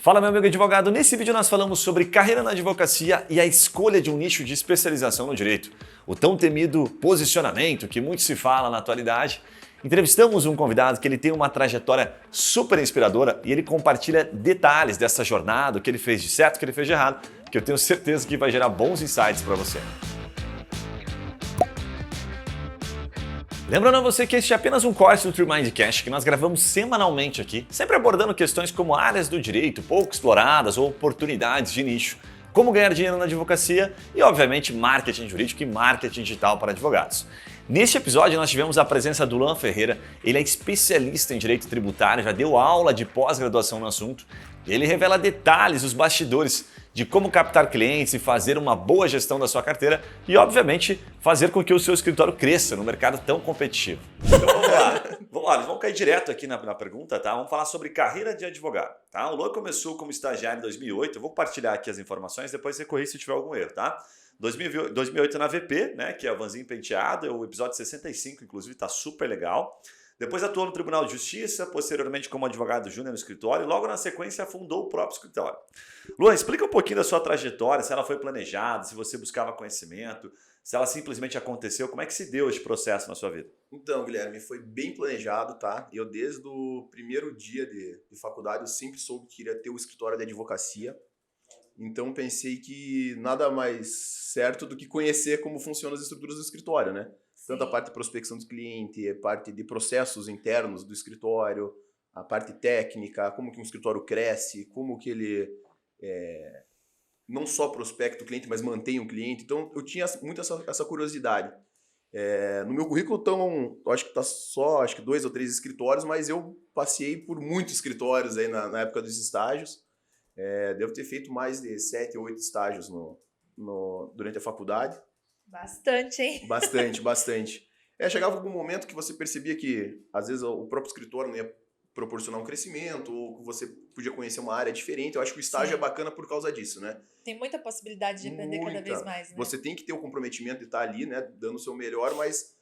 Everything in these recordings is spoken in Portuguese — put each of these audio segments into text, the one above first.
Fala, meu amigo advogado. Nesse vídeo nós falamos sobre carreira na advocacia e a escolha de um nicho de especialização no direito. O tão temido posicionamento que muito se fala na atualidade. Entrevistamos um convidado que ele tem uma trajetória super inspiradora e ele compartilha detalhes dessa jornada, o que ele fez de certo, o que ele fez de errado, que eu tenho certeza que vai gerar bons insights para você. Lembrando a você que este é apenas um corte do True Mindcast que nós gravamos semanalmente aqui, sempre abordando questões como áreas do direito pouco exploradas ou oportunidades de nicho, como ganhar dinheiro na advocacia e, obviamente, marketing jurídico e marketing digital para advogados. Neste episódio nós tivemos a presença do Luan Ferreira, ele é especialista em direito tributário, já deu aula de pós-graduação no assunto, e ele revela detalhes, os bastidores de como captar clientes e fazer uma boa gestão da sua carteira e, obviamente, fazer com que o seu escritório cresça no mercado tão competitivo. Então vamos lá, vamos cair direto aqui na pergunta, tá? Vamos falar sobre carreira de advogado, tá? O Luan começou como estagiário em 2008, eu vou compartilhar aqui as informações, depois você corrige se tiver algum erro, tá? 2008 na VP, né, que é a Vanzinho Penteado, é o episódio 65, inclusive, tá super legal. Depois atuou no Tribunal de Justiça, posteriormente como advogado júnior no escritório e logo na sequência fundou o próprio escritório. Luan, explica um pouquinho da sua trajetória, se ela foi planejada, se você buscava conhecimento, se ela simplesmente aconteceu, como é que se deu esse processo na sua vida? Então, Guilherme, foi bem planejado, tá? Eu desde o primeiro dia de faculdade eu sempre soube que iria ter o escritório de advocacia. Então pensei que nada mais certo do que conhecer como funcionam as estruturas do escritório, né? Tanto a parte de prospecção do cliente, a parte de processos internos do escritório, a parte técnica, como que um escritório cresce, como que ele não só prospecta o cliente, mas mantém o cliente. Então eu tinha muito essa curiosidade. No meu currículo estão, acho que tá só 2 ou 3 escritórios, mas eu passei por muitos escritórios aí na época dos estágios. Devo ter feito mais de 7 ou 8 estágios durante a faculdade. Bastante, hein? Bastante. Chegava algum momento que você percebia que, às vezes, o próprio escritório não ia proporcionar um crescimento, ou que você podia conhecer uma área diferente. Eu acho que o estágio é bacana por causa disso, né? Tem muita possibilidade de aprender cada vez mais, né? Você tem que ter o comprometimento de estar ali, né, dando o seu melhor, mas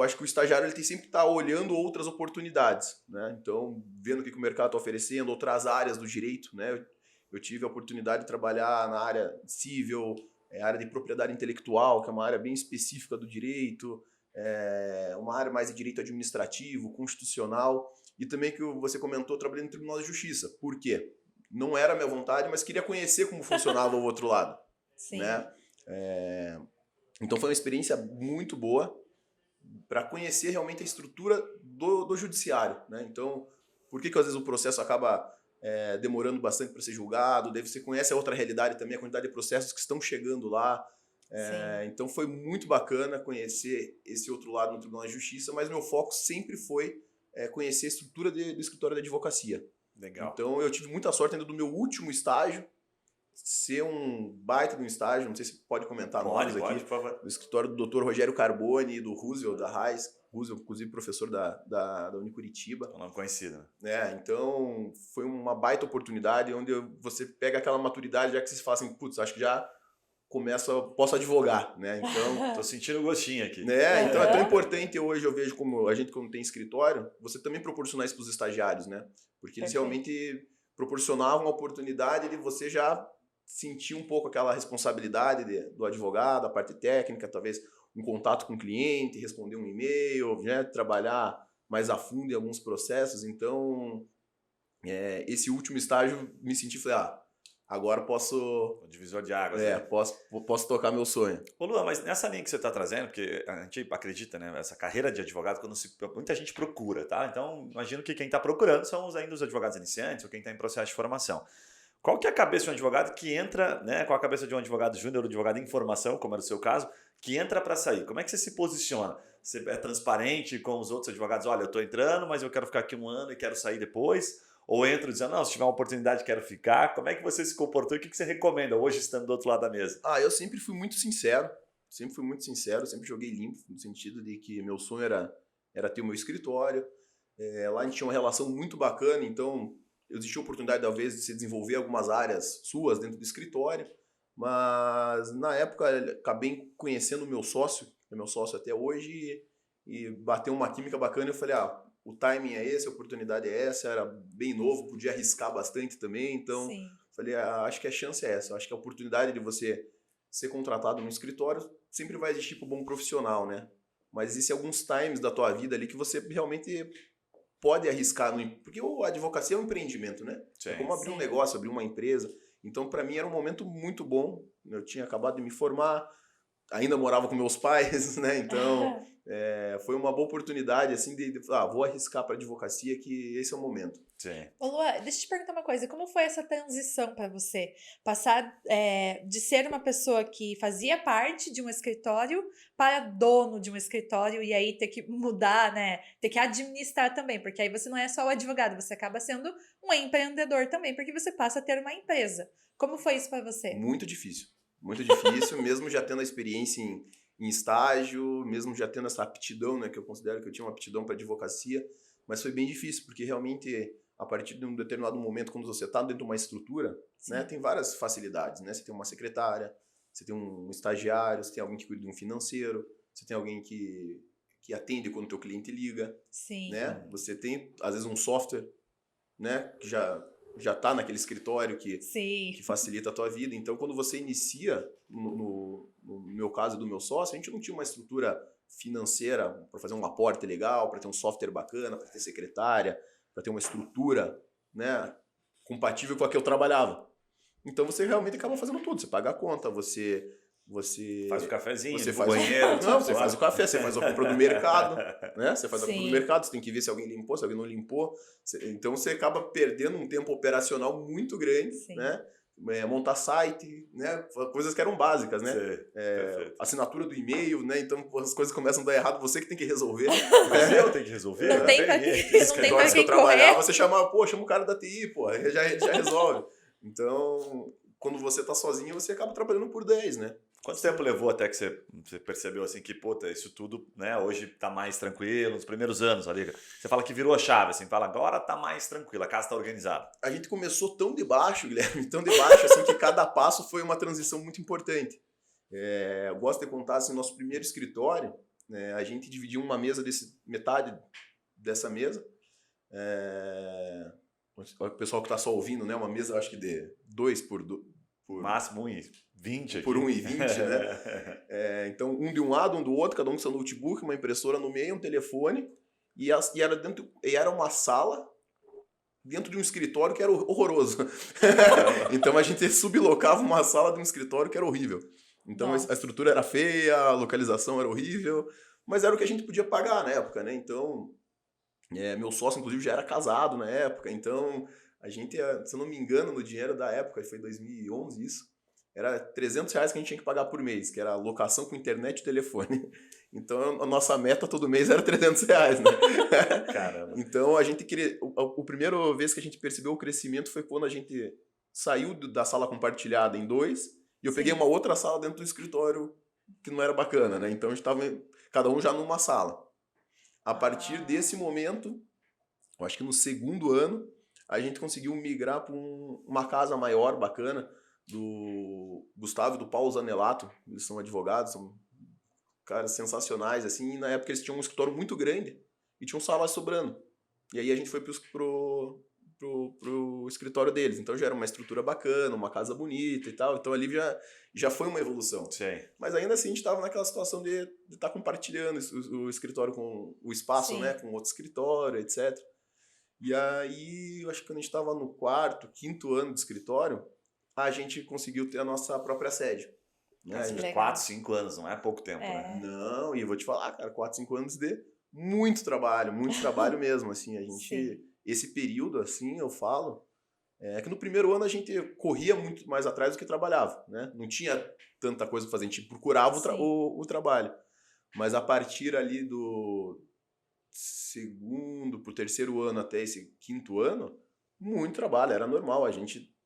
acho que o estagiário ele tem sempre que estar olhando outras oportunidades, né? Então, vendo o que o mercado está oferecendo, outras áreas do direito, né? Eu tive a oportunidade de trabalhar na área civil, área de propriedade intelectual, que é uma área bem específica do direito, uma área mais de direito administrativo, constitucional, e também que você comentou, trabalhando no Tribunal de Justiça. Por quê? Não era a minha vontade, mas queria conhecer como funcionava o outro lado. Sim. Né? Então foi uma experiência muito boa para conhecer realmente a estrutura do judiciário. Né? Então, por que às vezes o processo acaba demorando bastante para ser julgado? Daí você conhece a outra realidade também, a quantidade de processos que estão chegando lá. Então foi muito bacana conhecer esse outro lado no Tribunal de Justiça, mas meu foco sempre foi conhecer a estrutura do escritório de advocacia. Legal. Então eu tive muita sorte ainda do meu último estágio ser um baita de um estágio, não sei se pode comentar nomes aqui, por favor. do escritório do Dr. Rogério Carboni e do Roosevelt da Raiz, Roosevelt, inclusive professor da Unicuritiba. Um nome conhecido, né? Então foi uma baita oportunidade onde você pega aquela maturidade já que você fala assim, putz, acho que já posso advogar, né? Então, tô sentindo o gostinho aqui. Então é tão importante hoje, eu vejo como a gente quando tem escritório, você também proporcionar isso para os estagiários, né? Porque eles realmente proporcionavam a oportunidade de você já sentir um pouco aquela responsabilidade do advogado, a parte técnica, talvez um contato com o cliente, responder um e-mail, né? Trabalhar mais a fundo em alguns processos. Então, esse último estágio me senti, falei, agora posso... O divisor de águas. Né? Posso tocar meu sonho. Ô Luan, mas nessa linha que você está trazendo, porque a gente acredita, né? Essa carreira de advogado, muita gente procura, tá? Então, imagino que quem está procurando são ainda os advogados iniciantes ou quem está em processo de formação. Qual que é a cabeça de um advogado que entra, né? Qual a cabeça de um advogado júnior ou advogado em formação, como era o seu caso, que entra para sair? Como é que você se posiciona? Você é transparente com os outros advogados? Olha, eu estou entrando, mas eu quero ficar aqui 1 ano e quero sair depois? Ou entro dizendo, não, se tiver uma oportunidade quero ficar. Como é que você se comportou e o que você recomenda hoje estando do outro lado da mesa? Eu sempre fui muito sincero, sempre joguei limpo, no sentido de que meu sonho era ter o meu escritório. Lá a gente tinha uma relação muito bacana, então existia a oportunidade, talvez, de se desenvolver algumas áreas suas dentro do escritório, mas na época acabei conhecendo o meu sócio, que é meu sócio até hoje, e bateu uma química bacana e eu falei, o timing é esse, a oportunidade é essa, era bem novo, podia arriscar bastante também, então Sim. falei, acho que a chance é essa, acho que a oportunidade de você ser contratado no escritório sempre vai existir para o bom profissional, né? Mas existem alguns times da tua vida ali que você realmente pode arriscar, porque a advocacia é um empreendimento, né? Sim. É como abrir um negócio, abrir uma empresa. Então, para mim, era um momento muito bom. Eu tinha acabado de me formar, ainda morava com meus pais, né? Então, foi uma boa oportunidade, assim, vou arriscar para advocacia, que esse é o momento. Sim. Ô, Luan, deixa eu te perguntar uma coisa. Como foi essa transição para você? Passar de ser uma pessoa que fazia parte de um escritório para dono de um escritório e aí ter que mudar, né? Ter que administrar também, porque aí você não é só o advogado, você acaba sendo um empreendedor também, porque você passa a ter uma empresa. Como foi isso para você? Muito difícil, mesmo já tendo a experiência em estágio, mesmo já tendo essa aptidão, né? Que eu considero que eu tinha uma aptidão para advocacia, mas foi bem difícil, porque realmente, a partir de um determinado momento, quando você está dentro de uma estrutura, né, tem várias facilidades, né? Você tem uma secretária, você tem um estagiário, você tem alguém que cuida de um financeiro, você tem alguém que atende quando o teu cliente liga, Sim. né? Você tem, às vezes, um software, né, que já está naquele escritório que facilita a tua vida. Então, quando você inicia, no meu caso e do meu sócio, a gente não tinha uma estrutura financeira para fazer um aporte legal, para ter um software bacana, para ter secretária, para ter uma estrutura, né, compatível com a que eu trabalhava. Então você realmente acaba fazendo tudo. Você paga a conta, você faz o cafezinho, você o faz banheiro. Não, você faz o café, você faz a compra do mercado, né? Você faz a compra do Sim. mercado, você tem que ver se alguém limpou, se alguém não limpou. Então você acaba perdendo um tempo operacional muito grande, Sim. né? Montar site, né? Coisas que eram básicas, né? Perfeito. Assinatura do e-mail, né? Então as coisas começam a dar errado, você que tem que resolver. Mas eu tenho que resolver? Não tem pra quem- não tem pra que quem eu trabalhava, correr. você chamava, pô, chama o cara da TI, pô, já resolve. Então, quando você tá sozinho, você acaba trabalhando por 10, né? Quanto tempo levou até que você percebeu assim que, puta, isso tudo, né, hoje tá mais tranquilo, nos primeiros anos ali? Você fala que virou a chave, assim, fala, agora tá mais tranquilo, a casa tá organizada. A gente começou tão de baixo, Guilherme, tão de baixo, assim, que cada passo foi uma transição muito importante. Eu gosto de contar, assim, nosso primeiro escritório, né, a gente dividiu uma mesa, metade dessa mesa, o pessoal que tá só ouvindo, né, uma mesa, acho que de 2 por Máximo 1,20 aqui. Por 1,20, né? Então, um de um lado, um do outro, cada um com seu notebook, uma impressora no meio, um telefone, e era uma sala dentro de um escritório que era horroroso. Então, a gente sublocava uma sala de um escritório que era horrível. Então, a estrutura era feia, a localização era horrível, mas era o que a gente podia pagar na época, né? Então, meu sócio, inclusive, já era casado na época, então a gente, se eu não me engano, no dinheiro da época, foi 2011 isso, era R$300 que a gente tinha que pagar por mês, que era locação com internet e telefone. Então a nossa meta todo mês era R$300, né? Caramba. Então a gente queria. A primeira vez que a gente percebeu o crescimento foi quando a gente saiu da sala compartilhada em 2 e eu peguei uma outra sala dentro do escritório que não era bacana, né? Então a gente estava cada um já numa sala. A partir desse momento, eu acho que no segundo ano, a gente conseguiu migrar para uma casa maior, bacana, do Gustavo e do Paulo Zanelato. Eles são advogados, são caras sensacionais, assim, e na época eles tinham um escritório muito grande e tinham salas sobrando. E aí a gente foi pro escritório deles. Então já era uma estrutura bacana, uma casa bonita e tal. Então ali já foi uma evolução. Sim. Mas ainda assim a gente estava naquela situação de estar compartilhando o escritório com o espaço, né, com outro escritório, etc. E aí, eu acho que quando a gente estava no quarto, quinto ano de escritório, a gente conseguiu ter a nossa própria sede. Né? Nossa, que legal. 4, 5 anos, não é pouco tempo, né? Não, e eu vou te falar, cara, 4, 5 anos de muito trabalho mesmo, assim, a gente, esse período, assim, eu falo, que no primeiro ano a gente corria muito mais atrás do que trabalhava, né? Não tinha tanta coisa pra fazer, a gente procurava o trabalho. Mas a partir ali do segundo pro terceiro ano até esse quinto ano, muito trabalho, era normal,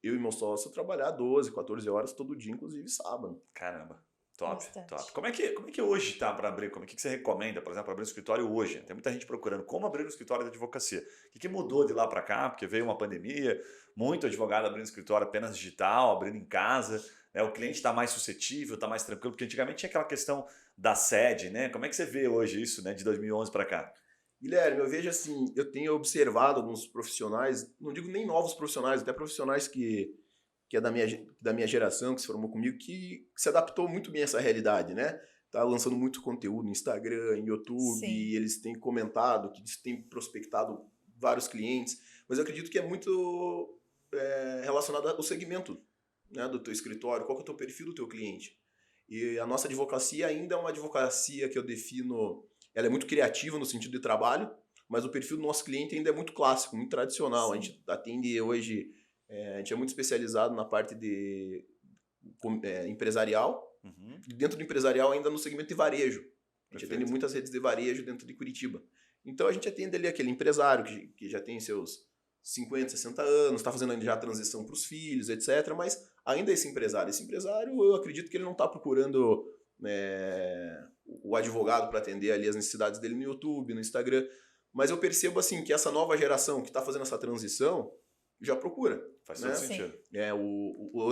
eu e meu sócio trabalhar 12, 14 horas todo dia, inclusive sábado. Caramba. Top, Bastante. top. Como é que hoje tá para abrir? Como é que você recomenda, por exemplo, abrir um escritório hoje? Tem muita gente procurando como abrir um escritório de advocacia. O que mudou de lá para cá? Porque veio uma pandemia, muito advogado abrindo escritório apenas digital, abrindo em casa. Né? O cliente está mais suscetível, está mais tranquilo, porque antigamente tinha aquela questão da sede, né? Como é que você vê hoje isso, né, de 2011 para cá? Guilherme, eu vejo assim, eu tenho observado alguns profissionais, não digo nem novos profissionais, até profissionais que é da minha geração, que se formou comigo, que se adaptou muito bem a essa realidade, né? Tá lançando muito conteúdo no Instagram, em YouTube, Sim. e eles têm comentado que eles têm prospectado vários clientes, mas eu acredito que é muito relacionado ao segmento, né, do teu escritório, qual que é o teu perfil do teu cliente. E a nossa advocacia ainda é uma advocacia que eu defino, ela é muito criativa no sentido de trabalho, mas o perfil do nosso cliente ainda é muito clássico, muito tradicional. A Sim. gente atende hoje, a gente é muito especializado na parte de empresarial, Uhum. e dentro do empresarial ainda no segmento de varejo. A gente Perfeito. atende muitas redes de varejo dentro de Curitiba. Então a gente atende ali aquele empresário que já tem seus 50, 60 anos, está fazendo já a transição para os filhos, etc. Mas ainda esse empresário, eu acredito que ele não está procurando o advogado para atender ali as necessidades dele no YouTube, no Instagram. Mas eu percebo assim que essa nova geração que está fazendo essa transição já procura. Faz né? todo sentido.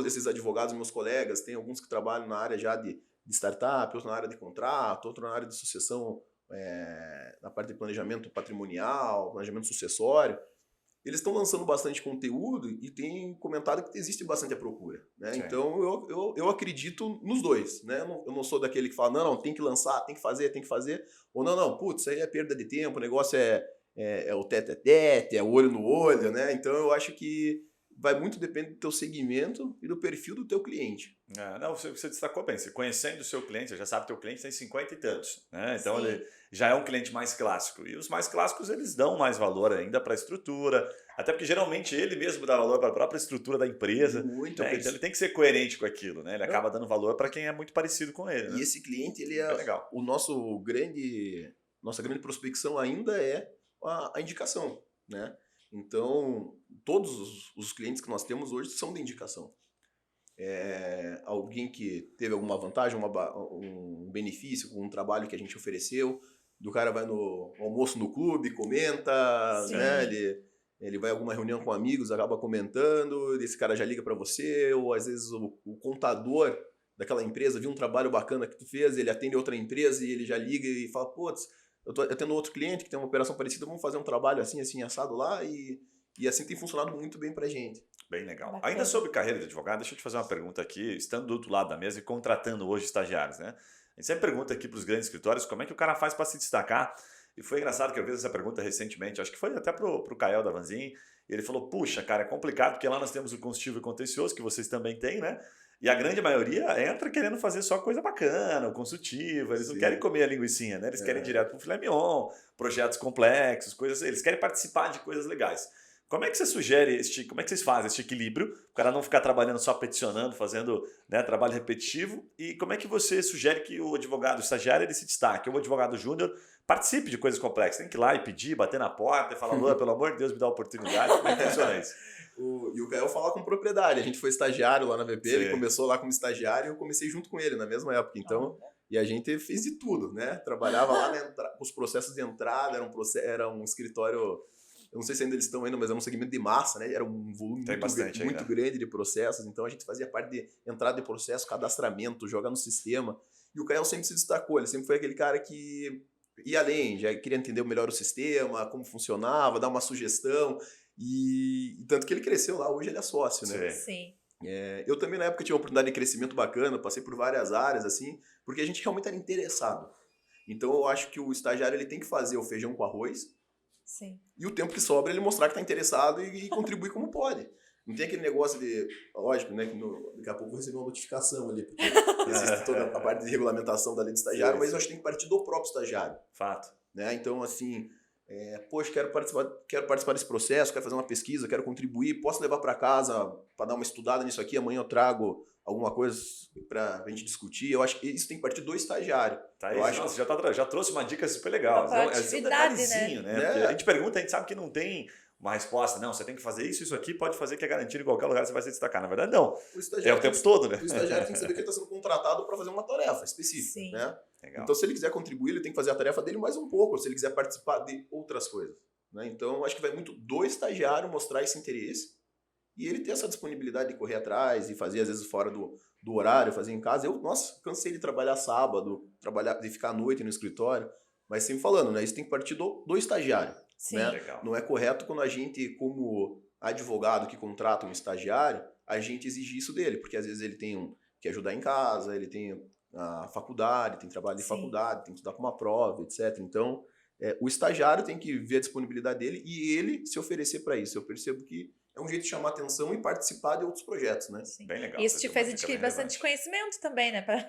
Esses advogados, meus colegas, tem alguns que trabalham na área já de startup, outros na área de contrato, outro na área de sucessão, na parte de planejamento patrimonial, planejamento sucessório. Eles estão lançando bastante conteúdo e tem comentado que existe bastante a procura. Né? Então, eu acredito nos dois. Né? Eu não sou daquele que fala, não, tem que lançar, tem que fazer. Ou não, putz, isso aí é perda de tempo, o negócio é o tete-a-tete, é olho no olho. Né? Então, eu acho que vai muito depender do teu segmento e do perfil do teu cliente. Não, você destacou bem. Você conhecendo o seu cliente, você já sabe que o teu cliente tem 50 e tantos. Né? Então, Sim. ele já é um cliente mais clássico. E os mais clássicos, eles dão mais valor ainda para a estrutura. Até porque, geralmente, ele mesmo dá valor para a própria estrutura da empresa. Muito. Né? Então, ele tem que ser coerente com aquilo. Né? Ele acaba dando valor para quem é muito parecido com ele. Né? E esse cliente, ele É legal. o nossa grande prospecção ainda é a indicação. Né? Então, todos os clientes que nós temos hoje são de indicação. Alguém que teve alguma vantagem, um benefício com um trabalho que a gente ofereceu, do cara vai no almoço no clube, comenta, né? Ele vai a alguma reunião com amigos, acaba comentando, esse cara já liga para você, ou às vezes o contador daquela empresa viu um trabalho bacana que tu fez, ele atende outra empresa e ele já liga e fala, putz, eu tendo outro cliente que tem uma operação parecida, vamos fazer um trabalho assim, assado lá, e assim tem funcionado muito bem pra gente. Bem legal. Bacana. Ainda sobre carreira de advogado, deixa eu te fazer uma pergunta aqui, estando do outro lado da mesa e contratando hoje estagiários, né? A gente sempre pergunta aqui para os grandes escritórios como é que o cara faz para se destacar. E foi engraçado que eu fiz essa pergunta recentemente, acho que foi até pro Kael da Vanzin, e ele falou, puxa, cara, é complicado, porque lá nós temos o consultivo e contencioso, que vocês também têm, né? E a grande maioria entra querendo fazer só coisa bacana, o consultivo, eles não querem comer a linguicinha, né? Eles querem ir direto pro filé mignon, projetos complexos, coisas assim, eles querem participar de coisas legais. Como é que você sugere, como é que vocês fazem este equilíbrio, o cara não ficar trabalhando só peticionando, fazendo, né, trabalho repetitivo, e como é que você sugere que o advogado o estagiário ele se destaque, ou o advogado júnior participe de coisas complexas, tem que ir lá e pedir, bater na porta e falar, Lua, pelo amor de Deus, me dá uma oportunidade, como é que funciona isso? E o Kael fala com propriedade, a gente foi estagiário lá na VP, Sim. Ele começou lá como estagiário e eu comecei junto com ele na mesma época, então, e a gente fez de tudo, né, trabalhava lá os processos de entrada, era um escritório, eu não sei se ainda eles estão ainda, mas era um segmento de massa, né? Era um volume muito grande de processos. Então a gente fazia parte de entrada de processo, cadastramento, jogar no sistema. E o Kael sempre se destacou. Ele sempre foi aquele cara que ia além, já queria entender melhor o sistema, como funcionava, dar uma sugestão. E tanto que ele cresceu lá. Hoje ele é sócio, né? Sim. Eu também na época tinha uma oportunidade de crescimento bacana, passei por várias áreas assim, porque a gente realmente era interessado. Então eu acho que o estagiário ele tem que fazer o feijão com arroz. Sim. E o tempo que sobra ele mostrar que está interessado e contribuir como pode. Não tem aquele negócio de... Lógico, né? Que daqui a pouco eu vou receber uma notificação ali, porque existe toda a parte de regulamentação da lei do estagiário, mas eu acho que tem que partir do próprio estagiário. Fato. Né? Então, assim, poxa, quero participar desse processo, quero fazer uma pesquisa, quero contribuir, posso levar para casa para dar uma estudada nisso aqui, amanhã eu trago alguma coisa para a gente discutir. Eu acho que isso tem que partir do estagiário. Tá aí, nossa, já trouxe uma dica super legal. É um detalhezinho, né? A gente pergunta, a gente sabe que não tem uma resposta. Não, você tem que fazer isso aqui, pode fazer que é garantido em qualquer lugar você vai se destacar. Na verdade, não. É o tempo todo, né? O estagiário tem que saber que ele está sendo contratado para fazer uma tarefa específica. Sim. Né? Legal. Então, se ele quiser contribuir, ele tem que fazer a tarefa dele mais um pouco, se ele quiser participar de outras coisas. Né? Então, acho que vai muito do estagiário mostrar esse interesse e ele ter essa disponibilidade de correr atrás e fazer, às vezes, fora do horário, fazer em casa. Cansei de trabalhar sábado, de ficar à noite no escritório. Mas sempre falando, né? Isso tem que partir do estagiário. Sim. Né? Legal. Não é correto quando a gente, como advogado que contrata um estagiário, a gente exigir isso dele, porque às vezes ele tem que ajudar em casa, ele tem a faculdade, tem trabalho de Sim. faculdade, tem que estudar para uma prova, etc. Então, o estagiário tem que ver a disponibilidade dele e ele se oferecer para isso. Eu percebo que é um jeito de chamar atenção e participar de outros projetos, né? Sim. Bem legal. Isso te uma fez dica adquirir bem bastante relevante. conhecimento também, né? Para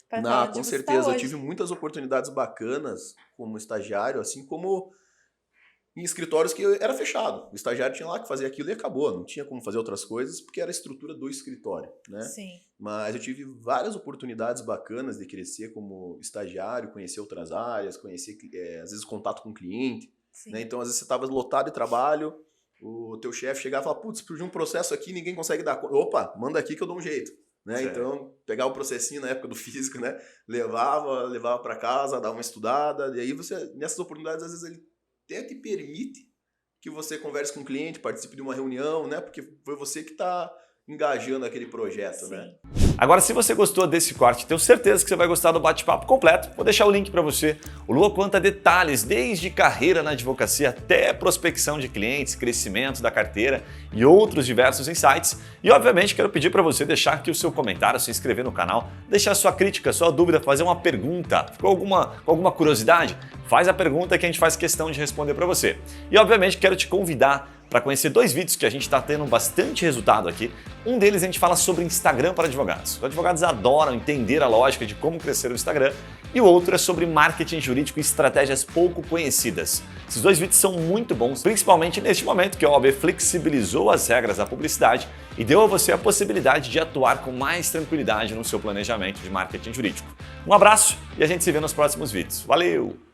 falar Não, onde com você certeza. tá Eu hoje. tive muitas oportunidades bacanas como estagiário, assim como em escritórios que era fechado. O estagiário tinha lá que fazer aquilo e acabou. Não tinha como fazer outras coisas porque era a estrutura do escritório, né? Sim. Mas eu tive várias oportunidades bacanas de crescer como estagiário, conhecer outras áreas, conhecer, às vezes, contato com o cliente. Sim. Né? Então, às vezes, você estava lotado de trabalho, o teu chefe chegava e falava, putz, surgiu um processo aqui, ninguém consegue dar conta. Opa, manda aqui que eu dou um jeito. Né? Então, pegar o processinho na época do físico, né? levava para casa, dava uma estudada, e aí você, nessas oportunidades, às vezes ele até te permite que você converse com o cliente, participe de uma reunião, né? Porque foi você que está engajando aquele projeto, Sim. né? Agora, se você gostou desse corte, tenho certeza que você vai gostar do bate-papo completo. Vou deixar o link para você. O Lua conta detalhes, desde carreira na advocacia até prospecção de clientes, crescimento da carteira e outros diversos insights. E, obviamente, quero pedir para você deixar aqui o seu comentário, se inscrever no canal, deixar sua crítica, sua dúvida, fazer uma pergunta. Ficou alguma curiosidade? Faz a pergunta que a gente faz questão de responder para você. E, obviamente, quero te convidar para conhecer 2 vídeos que a gente está tendo bastante resultado aqui. Um deles a gente fala sobre Instagram para advogados. Os advogados adoram entender a lógica de como crescer o Instagram. E o outro é sobre marketing jurídico e estratégias pouco conhecidas. Esses 2 vídeos são muito bons, principalmente neste momento que a OAB flexibilizou as regras da publicidade e deu a você a possibilidade de atuar com mais tranquilidade no seu planejamento de marketing jurídico. Um abraço e a gente se vê nos próximos vídeos. Valeu!